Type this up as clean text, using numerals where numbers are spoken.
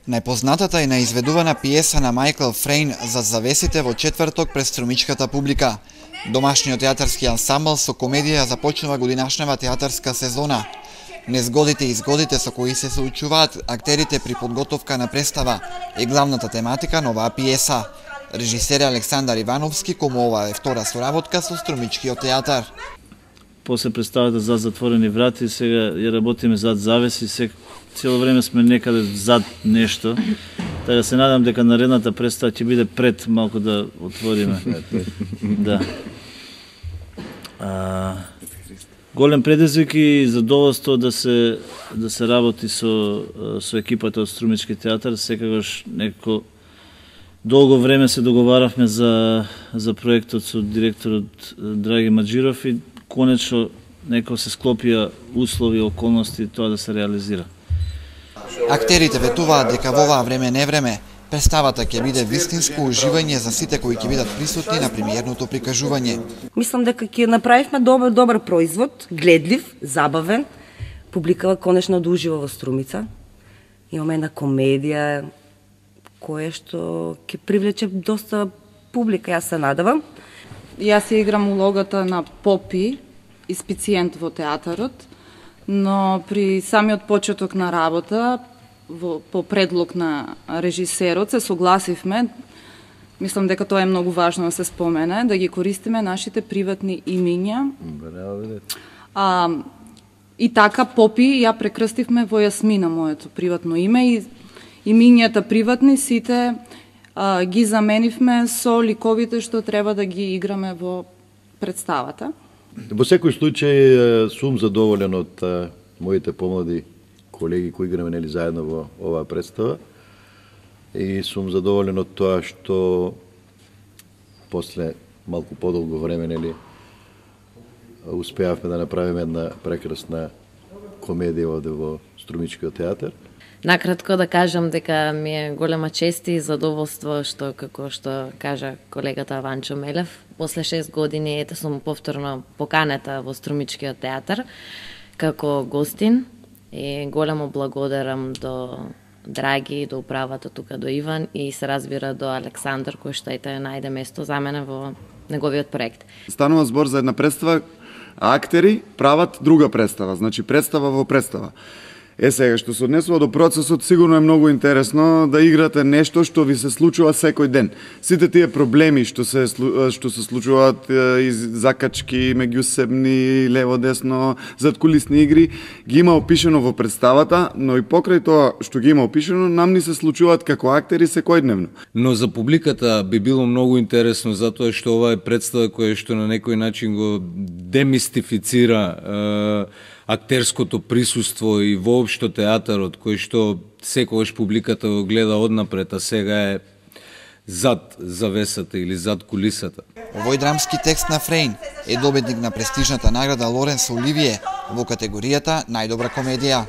Најпознатата и наизведувана пиеса на Майкл Фрейн за завесите во четврток пред струмичката публика. Домашниот театарски ансамбл со комедија започнува годинашнава театарска сезона. Незгодите и изгодите со кои се соучуваат актерите при подготовка на представа е главната тематика на оваа пиеса. Режисер Александар Ивановски, кому ова е втора соработка со Струмичкиот театар. После представата зад затворени врати, сега ја работиме зад завеси, цело време сме некаде зад нешто. Така се надам дека наредната представа ќе биде пред малку да отвориме. Да. Голем предизвик и задоволство да се работи со екипата од Струмички театар. Секогаш некако долго време се договаравме за проектот со директорот Драги Маджиров и конечно некако се склопија услови и околности тоа да се реализира. Актерите ветуваат дека во оваа време не време представата ќе биде вистинско уживање за сите кои ќе бидат присутни на премиерното прикажување. Мислам дека ќе направивме добар производ, гледлив, забавен. Публикава конечно да ужива во Струмица. Имаме една комедија која што ќе привлече доста публика, јас се надевам. Јас ја играм улогата на Попи, испициент во театарот, но при самиот почеток на работа, по предлог на режисерот, се согласивме, мислам дека тоа е многу важно да се спомене, да ги користиме нашите приватни имиња. И така Попи ја прекрстивме во Јасмина, моето приватно име, и имињата приватни сите ги заменивме со ликовите што треба да ги играме во представата. Во секој случај сум задоволен од моите помлади колеги кои играме нели заедно во оваа представа и сум задоволен од тоа што после малку подолго време нели успеавме да направиме една прекрасна комедија овде во Струмичкиот театар. Накратко да кажам дека ми е голема чест и задоволство што, како што кажа колегата Ванчо Мелев, после 6 години ете сум повторно поканета во Струмичкиот театар како гостин и големо благодарам до Драги, до управата тука, до Иван и се разбира до Александар кој што ете најде место за мене во неговиот проект. Станува збор за една представа, а актери прават друга представа, значи представа во представа. Сега, што се однесува до процесот, сигурно е многу интересно да играте нешто што ви се случува секој ден. Сите тие проблеми што се случуваат, закачки, меѓусебни, лево-десно, задкулисни игри, ги има опишено во представата, но и покрај тоа што ги има опишено, нам ни се случуваат како актери секојдневно. Но за публиката би било многу интересно, затоа што ова е представа која што на некој начин го демистифицира актерското присуство и воопшто театарот, кој што секогаш публиката го гледа однапред, а сега е зад завесата или зад кулисата. Овој драмски текст на Фрейн е добитник на престижната награда Лоренс Оливие во категоријата најдобра комедија.